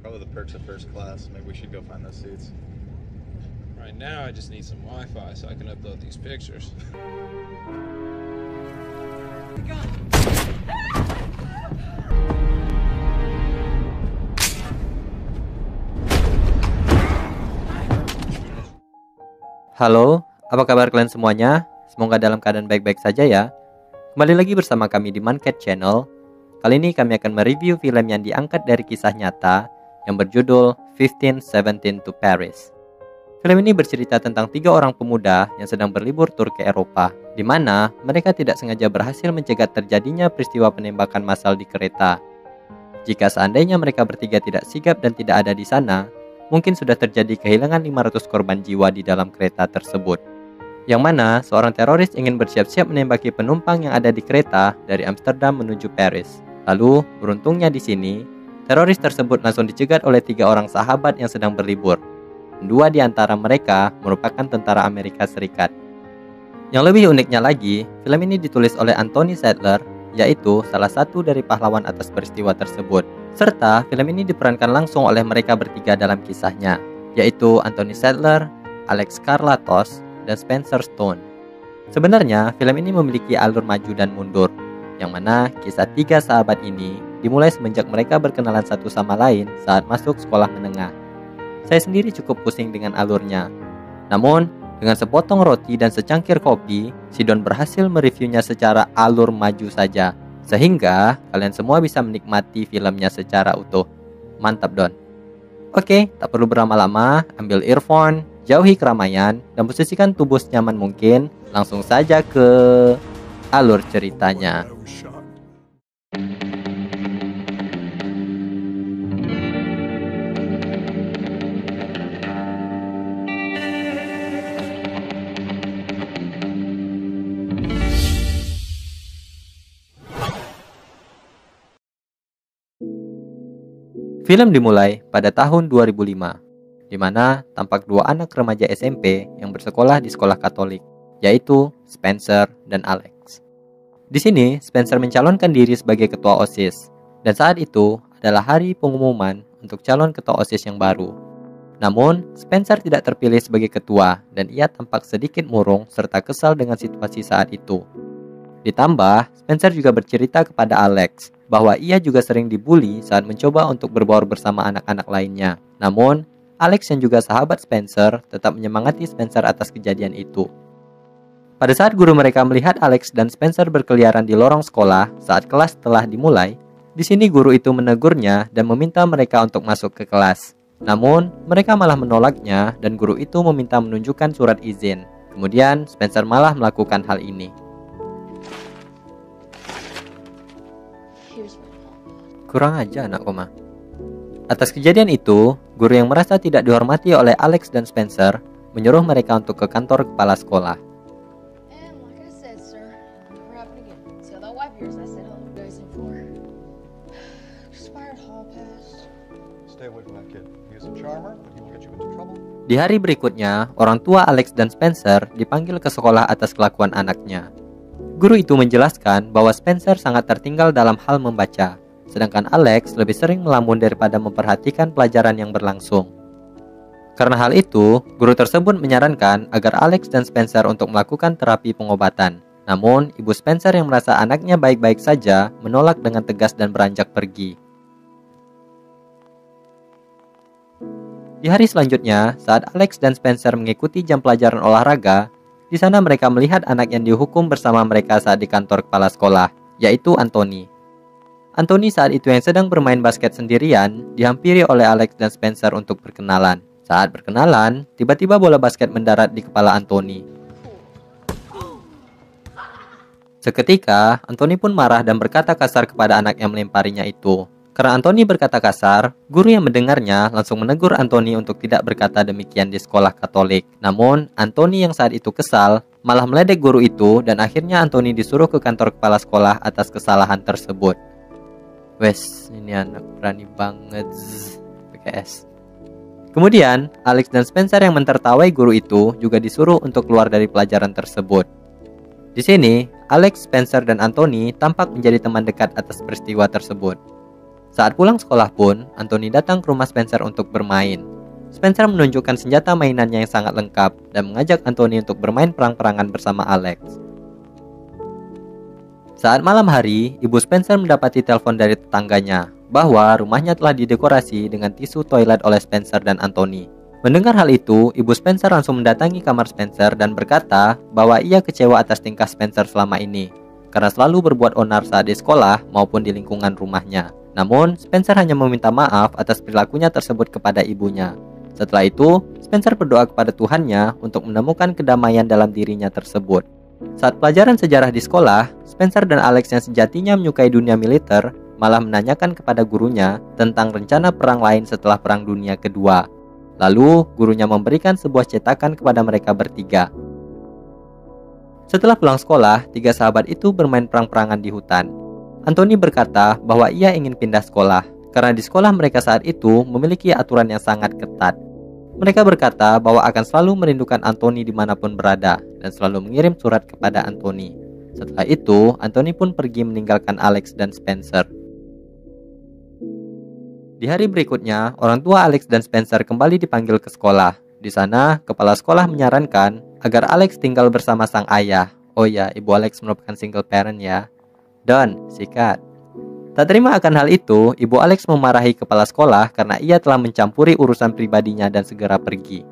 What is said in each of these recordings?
Probably the perks of first class. Maybe we should go find those seats. Right now, I just need some Wi-Fi so I can upload these pictures. Halo, apa kabar kalian semuanya? Semoga dalam keadaan baik-baik saja ya. Kembali lagi bersama kami di Mancat Channel. Kali ini kami akan mereview film yang diangkat dari kisah nyata yang berjudul 1517 to Paris. Film ini bercerita tentang 3 orang pemuda yang sedang berlibur tur ke Eropa, di mana mereka tidak sengaja berhasil mencegat terjadinya peristiwa penembakan massal di kereta. Jika seandainya mereka bertiga tidak sigap dan tidak ada di sana, mungkin sudah terjadi kehilangan 500 korban jiwa di dalam kereta tersebut. Yang mana seorang teroris ingin bersiap-siap menembaki penumpang yang ada di kereta dari Amsterdam menuju Paris. Lalu, beruntungnya di sini, teroris tersebut langsung dicegat oleh 3 orang sahabat yang sedang berlibur. 2 di antara mereka merupakan tentara Amerika Serikat. Yang lebih uniknya lagi, film ini ditulis oleh Anthony Saddler, yaitu salah satu dari pahlawan atas peristiwa tersebut. Serta film ini diperankan langsung oleh mereka bertiga dalam kisahnya, yaitu Anthony Saddler, Alex Karlatos, dan Spencer Stone. Sebenarnya, film ini memiliki alur maju dan mundur, yang mana kisah 3 sahabat ini dimulai semenjak mereka berkenalan satu sama lain saat masuk sekolah menengah. Saya sendiri cukup pusing dengan alurnya. Namun, dengan sepotong roti dan secangkir kopi, si Don berhasil mereviewnya secara alur maju saja, sehingga kalian semua bisa menikmati filmnya secara utuh. Mantap, Don. Oke, tak perlu berlama-lama, ambil earphone, jauhi keramaian, dan posisikan tubuh senyaman mungkin. Langsung saja ke alur ceritanya. Film dimulai pada tahun 2005, di mana tampak 2 anak remaja SMP yang bersekolah di sekolah Katolik, yaitu Spencer dan Alex. Di sini, Spencer mencalonkan diri sebagai ketua OSIS, dan saat itu adalah hari pengumuman untuk calon ketua OSIS yang baru. Namun, Spencer tidak terpilih sebagai ketua, dan ia tampak sedikit murung serta kesal dengan situasi saat itu. Ditambah, Spencer juga bercerita kepada Alex bahwa ia juga sering dibully saat mencoba untuk berbaur bersama anak-anak lainnya. Namun, Alex yang juga sahabat Spencer tetap menyemangati Spencer atas kejadian itu. Pada saat guru mereka melihat Alex dan Spencer berkeliaran di lorong sekolah saat kelas telah dimulai, di sini guru itu menegurnya dan meminta mereka untuk masuk ke kelas. Namun, mereka malah menolaknya dan guru itu meminta menunjukkan surat izin. Kemudian, Spencer malah melakukan hal ini. Kurang aja anak koma. Atas kejadian itu, guru yang merasa tidak dihormati oleh Alex dan Spencer menyuruh mereka untuk ke kantor kepala sekolah. Di hari berikutnya, orang tua Alex dan Spencer dipanggil ke sekolah atas kelakuan anaknya. Guru itu menjelaskan bahwa Spencer sangat tertinggal dalam hal membaca, sedangkan Alex lebih sering melamun daripada memperhatikan pelajaran yang berlangsung. Karena hal itu, guru tersebut menyarankan agar Alex dan Spencer untuk melakukan terapi pengobatan. Namun, ibu Spencer yang merasa anaknya baik-baik saja menolak dengan tegas dan beranjak pergi. Di hari selanjutnya, saat Alex dan Spencer mengikuti jam pelajaran olahraga, di sana mereka melihat anak yang dihukum bersama mereka saat di kantor kepala sekolah, yaitu Anthony. Anthony saat itu yang sedang bermain basket sendirian dihampiri oleh Alex dan Spencer untuk berkenalan. Saat berkenalan, tiba-tiba bola basket mendarat di kepala Anthony. Seketika, Anthony pun marah dan berkata kasar kepada anak yang melemparinya itu. Karena Anthony berkata kasar, guru yang mendengarnya langsung menegur Anthony untuk tidak berkata demikian di sekolah Katolik. Namun, Anthony yang saat itu kesal malah meledek guru itu dan akhirnya Anthony disuruh ke kantor kepala sekolah atas kesalahan tersebut. Wes, ini anak berani banget. PKS. Kemudian, Alex dan Spencer yang mentertawai guru itu juga disuruh untuk keluar dari pelajaran tersebut. Di sini, Alex, Spencer, dan Anthony tampak menjadi teman dekat atas peristiwa tersebut. Saat pulang sekolah pun, Anthony datang ke rumah Spencer untuk bermain. Spencer menunjukkan senjata mainannya yang sangat lengkap dan mengajak Anthony untuk bermain perang-perangan bersama Alex. Saat malam hari, ibu Spencer mendapati telepon dari tetangganya bahwa rumahnya telah didekorasi dengan tisu toilet oleh Spencer dan Anthony. Mendengar hal itu, ibu Spencer langsung mendatangi kamar Spencer dan berkata bahwa ia kecewa atas tingkah Spencer selama ini, karena selalu berbuat onar saat di sekolah maupun di lingkungan rumahnya. Namun, Spencer hanya meminta maaf atas perilakunya tersebut kepada ibunya. Setelah itu, Spencer berdoa kepada Tuhannya untuk menemukan kedamaian dalam dirinya tersebut. Saat pelajaran sejarah di sekolah, Spencer dan Alex yang sejatinya menyukai dunia militer malah menanyakan kepada gurunya tentang rencana perang lain setelah Perang Dunia Kedua. Lalu, gurunya memberikan sebuah cetakan kepada mereka bertiga. Setelah pulang sekolah, tiga sahabat itu bermain perang-perangan di hutan. Anthony berkata bahwa ia ingin pindah sekolah karena di sekolah mereka saat itu memiliki aturan yang sangat ketat. Mereka berkata bahwa akan selalu merindukan Anthony dimanapun berada dan selalu mengirim surat kepada Anthony. Setelah itu, Anthony pun pergi meninggalkan Alex dan Spencer. Di hari berikutnya, orang tua Alex dan Spencer kembali dipanggil ke sekolah. Di sana, kepala sekolah menyarankan agar Alex tinggal bersama sang ayah. Oh ya, ibu Alex merupakan single parent ya. Don, sikat. Tak terima akan hal itu, ibu Alex memarahi kepala sekolah karena ia telah mencampuri urusan pribadinya dan segera pergi.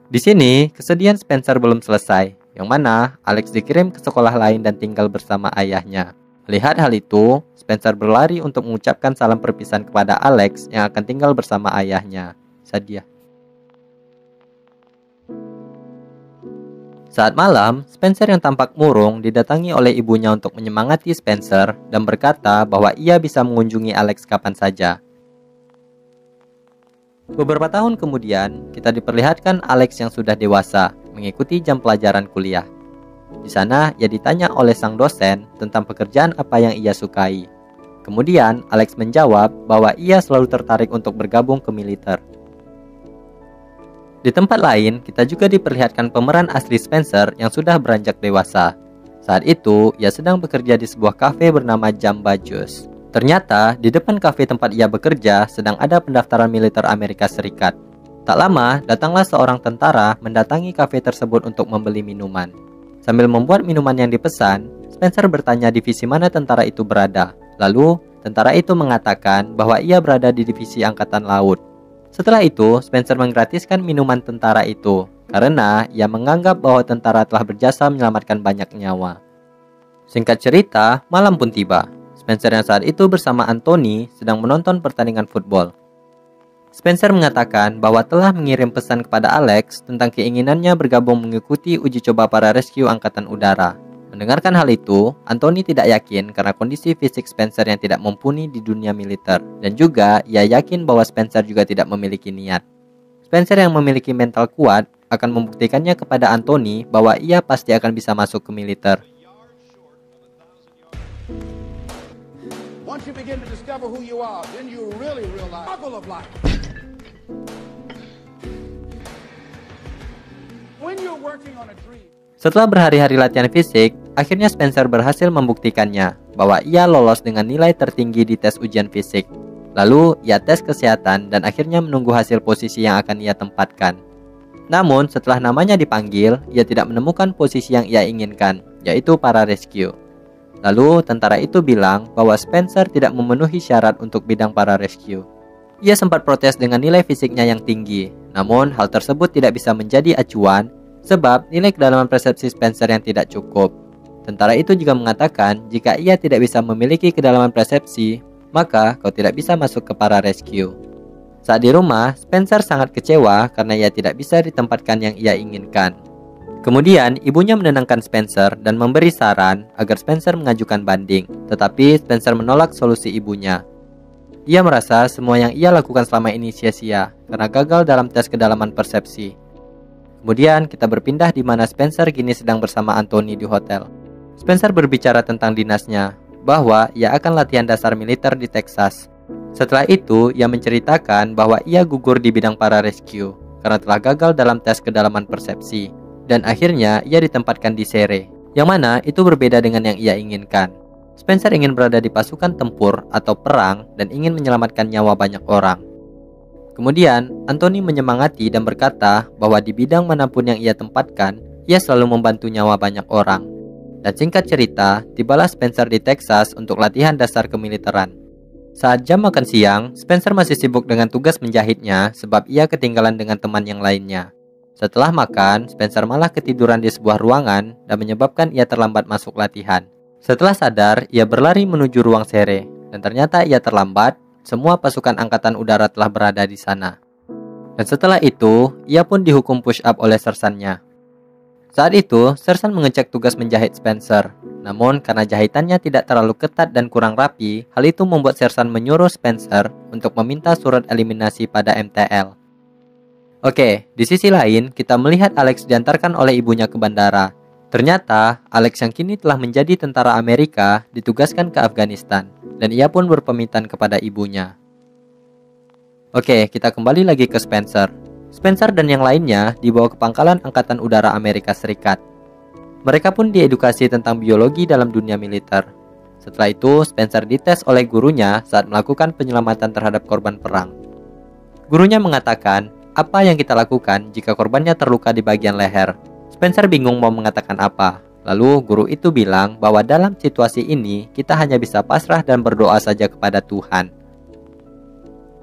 Di sini, kesedihan Spencer belum selesai, yang mana Alex dikirim ke sekolah lain dan tinggal bersama ayahnya. Melihat hal itu, Spencer berlari untuk mengucapkan salam perpisahan kepada Alex yang akan tinggal bersama ayahnya. Sadia. Saat malam, Spencer yang tampak murung didatangi oleh ibunya untuk menyemangati Spencer dan berkata bahwa ia bisa mengunjungi Alex kapan saja. Beberapa tahun kemudian, kita diperlihatkan Alex yang sudah dewasa mengikuti jam pelajaran kuliah. Di sana, ia ditanya oleh sang dosen tentang pekerjaan apa yang ia sukai. Kemudian, Alex menjawab bahwa ia selalu tertarik untuk bergabung ke militer. Di tempat lain, kita juga diperlihatkan pemeran asli Spencer yang sudah beranjak dewasa. Saat itu, ia sedang bekerja di sebuah kafe bernama Jamba Juice. Ternyata, di depan kafe tempat ia bekerja sedang ada pendaftaran militer Amerika Serikat. Tak lama, datanglah seorang tentara mendatangi kafe tersebut untuk membeli minuman. Sambil membuat minuman yang dipesan, Spencer bertanya divisi mana tentara itu berada. Lalu, tentara itu mengatakan bahwa ia berada di divisi Angkatan Laut. Setelah itu, Spencer menggratiskan minuman tentara itu karena ia menganggap bahwa tentara telah berjasa menyelamatkan banyak nyawa. Singkat cerita, malam pun tiba. Spencer yang saat itu bersama Anthony sedang menonton pertandingan football. Spencer mengatakan bahwa telah mengirim pesan kepada Alex tentang keinginannya bergabung mengikuti uji coba para rescue Angkatan Udara. Mendengarkan hal itu, Anthony tidak yakin karena kondisi fisik Spencer yang tidak mumpuni di dunia militer. Dan juga, ia yakin bahwa Spencer juga tidak memiliki niat. Spencer yang memiliki mental kuat akan membuktikannya kepada Anthony bahwa ia pasti akan bisa masuk ke militer. Once you begin to discover who you are, then you really realize the struggle of life. When you're working on a dream. Setelah berhari-hari latihan fisik, akhirnya Spencer berhasil membuktikannya bahwa ia lolos dengan nilai tertinggi di tes ujian fisik. Lalu, ia tes kesehatan dan akhirnya menunggu hasil posisi yang akan ia tempatkan. Namun, setelah namanya dipanggil, ia tidak menemukan posisi yang ia inginkan, yaitu para rescue. Lalu, tentara itu bilang bahwa Spencer tidak memenuhi syarat untuk bidang para rescue. Ia sempat protes dengan nilai fisiknya yang tinggi, namun hal tersebut tidak bisa menjadi acuan sebab nilai kedalaman persepsi Spencer yang tidak cukup. Tentara itu juga mengatakan jika ia tidak bisa memiliki kedalaman persepsi, maka kau tidak bisa masuk ke para rescue. Saat di rumah, Spencer sangat kecewa karena ia tidak bisa ditempatkan yang ia inginkan. Kemudian, ibunya menenangkan Spencer dan memberi saran agar Spencer mengajukan banding, tetapi Spencer menolak solusi ibunya. Ia merasa semua yang ia lakukan selama ini sia-sia karena gagal dalam tes kedalaman persepsi. Kemudian kita berpindah di mana Spencer kini sedang bersama Anthony di hotel. Spencer berbicara tentang dinasnya, bahwa ia akan latihan dasar militer di Texas. Setelah itu, ia menceritakan bahwa ia gugur di bidang para rescue karena telah gagal dalam tes kedalaman persepsi. Dan akhirnya ia ditempatkan di Sere, yang mana itu berbeda dengan yang ia inginkan. Spencer ingin berada di pasukan tempur atau perang dan ingin menyelamatkan nyawa banyak orang. Kemudian, Anthony menyemangati dan berkata bahwa di bidang manapun yang ia tempatkan, ia selalu membantu nyawa banyak orang. Dan singkat cerita, tibalah Spencer di Texas untuk latihan dasar kemiliteran. Saat jam makan siang, Spencer masih sibuk dengan tugas menjahitnya sebab ia ketinggalan dengan teman yang lainnya. Setelah makan, Spencer malah ketiduran di sebuah ruangan dan menyebabkan ia terlambat masuk latihan. Setelah sadar, ia berlari menuju ruang sere, dan ternyata ia terlambat. Semua pasukan angkatan udara telah berada di sana. Dan setelah itu, ia pun dihukum push up oleh sersannya. Saat itu, sersan mengecek tugas menjahit Spencer. Namun, karena jahitannya tidak terlalu ketat dan kurang rapi, hal itu membuat sersan menyuruh Spencer untuk meminta surat eliminasi pada MTL. Oke, di sisi lain, kita melihat Alex diantarkan oleh ibunya ke bandara. Ternyata, Alex yang kini telah menjadi tentara Amerika ditugaskan ke Afghanistan, dan ia pun berpamitan kepada ibunya. Oke, kita kembali lagi ke Spencer. Spencer dan yang lainnya dibawa ke pangkalan Angkatan Udara Amerika Serikat. Mereka pun diedukasi tentang biologi dalam dunia militer. Setelah itu, Spencer dites oleh gurunya saat melakukan penyelamatan terhadap korban perang. Gurunya mengatakan, apa yang kita lakukan jika korbannya terluka di bagian leher? Spencer bingung mau mengatakan apa. Lalu guru itu bilang bahwa dalam situasi ini kita hanya bisa pasrah dan berdoa saja kepada Tuhan.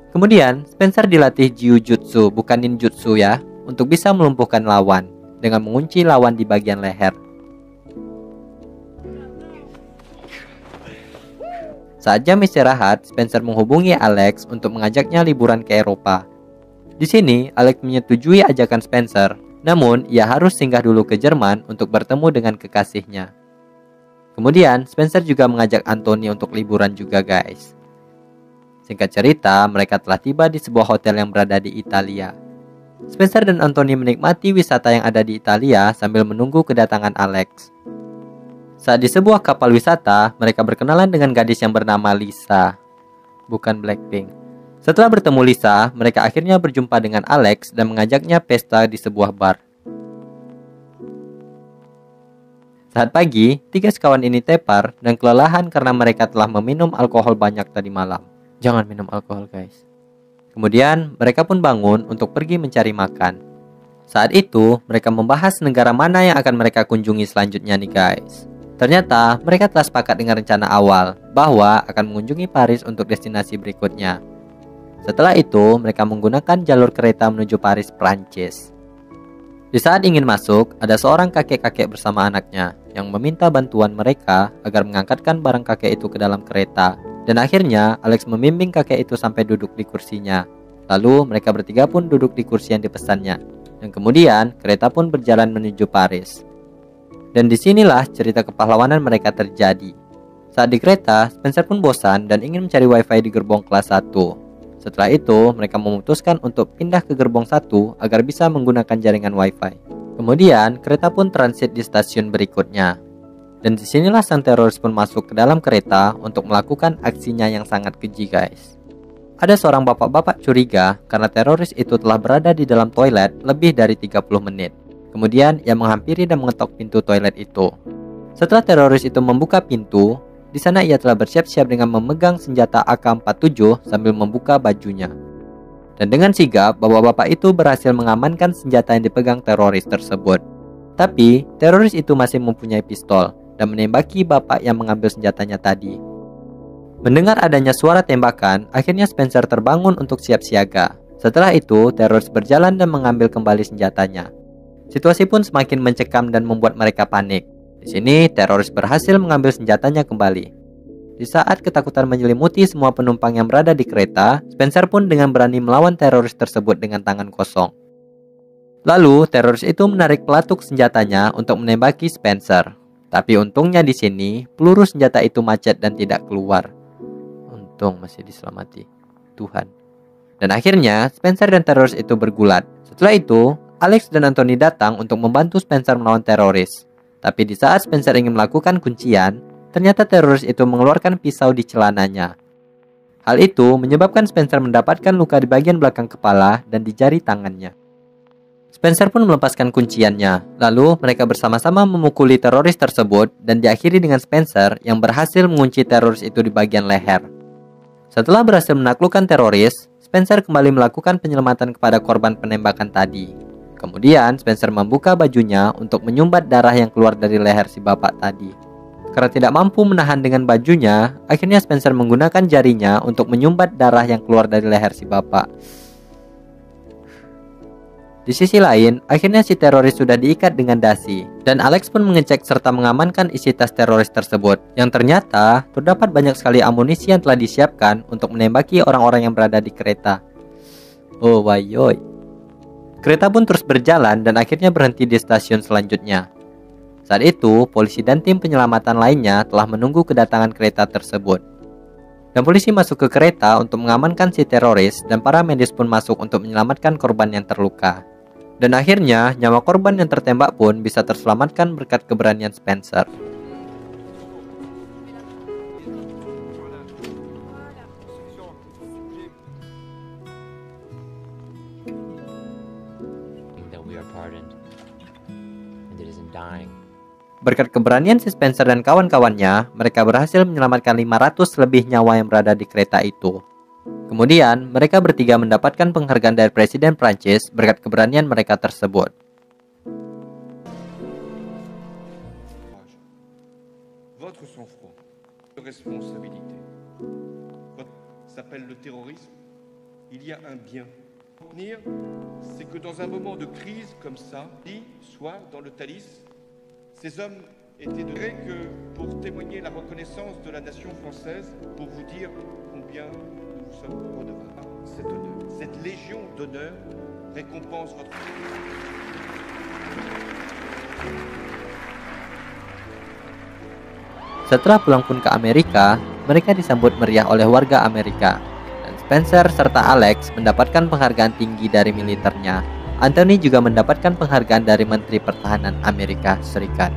Kemudian Spencer dilatih jiu-jitsu bukan ninjutsu ya, untuk bisa melumpuhkan lawan dengan mengunci lawan di bagian leher. Saat jam istirahat, Spencer menghubungi Alex untuk mengajaknya liburan ke Eropa. Di sini Alex menyetujui ajakan Spencer. Namun, ia harus singgah dulu ke Jerman untuk bertemu dengan kekasihnya. Kemudian, Spencer juga mengajak Anthony untuk liburan juga guys. Singkat cerita, mereka telah tiba di sebuah hotel yang berada di Italia. Spencer dan Anthony menikmati wisata yang ada di Italia sambil menunggu kedatangan Alex. Saat di sebuah kapal wisata, mereka berkenalan dengan gadis yang bernama Lisa. Bukan Blackpink. Setelah bertemu Lisa, mereka akhirnya berjumpa dengan Alex dan mengajaknya pesta di sebuah bar. Saat pagi, 3 sekawan ini tepar dan kelelahan karena mereka telah meminum alkohol banyak tadi malam. Jangan minum alkohol guys. Kemudian, mereka pun bangun untuk pergi mencari makan. Saat itu, mereka membahas negara mana yang akan mereka kunjungi selanjutnya nih guys. Ternyata, mereka telah sepakat dengan rencana awal bahwa akan mengunjungi Paris untuk destinasi berikutnya. Setelah itu, mereka menggunakan jalur kereta menuju Paris, Prancis. Di saat ingin masuk, ada seorang kakek-kakek bersama anaknya yang meminta bantuan mereka agar mengangkatkan barang kakek itu ke dalam kereta. Dan akhirnya, Alex membimbing kakek itu sampai duduk di kursinya. Lalu, mereka bertiga pun duduk di kursi yang dipesannya. Dan kemudian, kereta pun berjalan menuju Paris. Dan disinilah cerita kepahlawanan mereka terjadi. Saat di kereta, Spencer pun bosan dan ingin mencari wifi di gerbong kelas 1. Setelah itu, mereka memutuskan untuk pindah ke gerbong 1 agar bisa menggunakan jaringan wifi. Kemudian, kereta pun transit di stasiun berikutnya. Dan disinilah sang teroris pun masuk ke dalam kereta untuk melakukan aksinya yang sangat keji guys. Ada seorang bapak-bapak curiga karena teroris itu telah berada di dalam toilet lebih dari 30 menit. Kemudian, ia menghampiri dan mengetok pintu toilet itu. Setelah teroris itu membuka pintu, di sana ia telah bersiap-siap dengan memegang senjata AK-47 sambil membuka bajunya. Dan dengan sigap, bapak-bapak itu berhasil mengamankan senjata yang dipegang teroris tersebut. Tapi, teroris itu masih mempunyai pistol dan menembaki bapak yang mengambil senjatanya tadi. Mendengar adanya suara tembakan, akhirnya Spencer terbangun untuk siap siaga. Setelah itu, teroris berjalan dan mengambil kembali senjatanya. Situasi pun semakin mencekam dan membuat mereka panik. Di sini, teroris berhasil mengambil senjatanya kembali. Di saat ketakutan menyelimuti semua penumpang yang berada di kereta, Spencer pun dengan berani melawan teroris tersebut dengan tangan kosong. Lalu, teroris itu menarik pelatuk senjatanya untuk menembaki Spencer. Tapi untungnya di sini, peluru senjata itu macet dan tidak keluar. Untung masih diselamati Tuhan. Dan akhirnya, Spencer dan teroris itu bergulat. Setelah itu, Alex dan Anthony datang untuk membantu Spencer melawan teroris. Tapi di saat Spencer ingin melakukan kuncian, ternyata teroris itu mengeluarkan pisau di celananya. Hal itu menyebabkan Spencer mendapatkan luka di bagian belakang kepala dan di jari tangannya. Spencer pun melepaskan kunciannya. Lalu mereka bersama-sama memukuli teroris tersebut dan diakhiri dengan Spencer yang berhasil mengunci teroris itu di bagian leher. Setelah berhasil menaklukkan teroris, Spencer kembali melakukan penyelamatan kepada korban penembakan tadi. Kemudian Spencer membuka bajunya untuk menyumbat darah yang keluar dari leher si bapak tadi. Karena tidak mampu menahan dengan bajunya, akhirnya Spencer menggunakan jarinya untuk menyumbat darah yang keluar dari leher si bapak. Di sisi lain, akhirnya si teroris sudah diikat dengan dasi, dan Alex pun mengecek serta mengamankan isi tas teroris tersebut, yang ternyata terdapat banyak sekali amunisi yang telah disiapkan untuk menembaki orang-orang yang berada di kereta. Oh wayoy. Kereta pun terus berjalan dan akhirnya berhenti di stasiun selanjutnya. Saat itu, polisi dan tim penyelamatan lainnya telah menunggu kedatangan kereta tersebut. Dan polisi masuk ke kereta untuk mengamankan si teroris, dan para medis pun masuk untuk menyelamatkan korban yang terluka. Dan akhirnya, nyawa korban yang tertembak pun bisa terselamatkan berkat keberanian Spencer. Berkat keberanian si Spencer dan kawan-kawannya, mereka berhasil menyelamatkan 500 lebih nyawa yang berada di kereta itu. Kemudian, mereka bertiga mendapatkan penghargaan dari Presiden Prancis berkat keberanian mereka tersebut. Votre sang-froid, responsabilité. S'appelle le terrorisme. Il y a un bien. C'est que dans un moment de crise comme ça, soit dans le Thalys, ces hommes étaient de vrai que pour témoigner la reconnaissance de la nation française, pour vous dire combien nous vous sommes redevables cet honneur. Cette légion d'honneur récompense votre... Setelah pulang pun ke Amerika, mereka disambut meriah oleh warga Amerika. Dan Spencer serta Alex mendapatkan penghargaan tinggi dari militernya. Anthony juga mendapatkan penghargaan dari Menteri Pertahanan Amerika Serikat.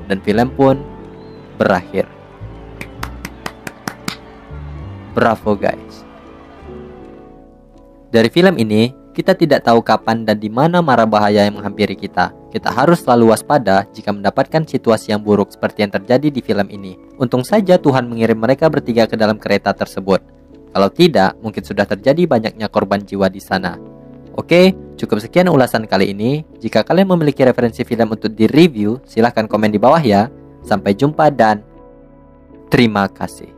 Dan film pun berakhir. Bravo guys. Dari film ini, kita tidak tahu kapan dan di mana mara bahaya yang menghampiri kita. Kita harus selalu waspada jika mendapatkan situasi yang buruk seperti yang terjadi di film ini. Untung saja Tuhan mengirim mereka bertiga ke dalam kereta tersebut. Kalau tidak, mungkin sudah terjadi banyaknya korban jiwa di sana. Oke, cukup sekian ulasan kali ini. Jika kalian memiliki referensi film untuk di-review, silahkan komen di bawah ya. Sampai jumpa dan terima kasih.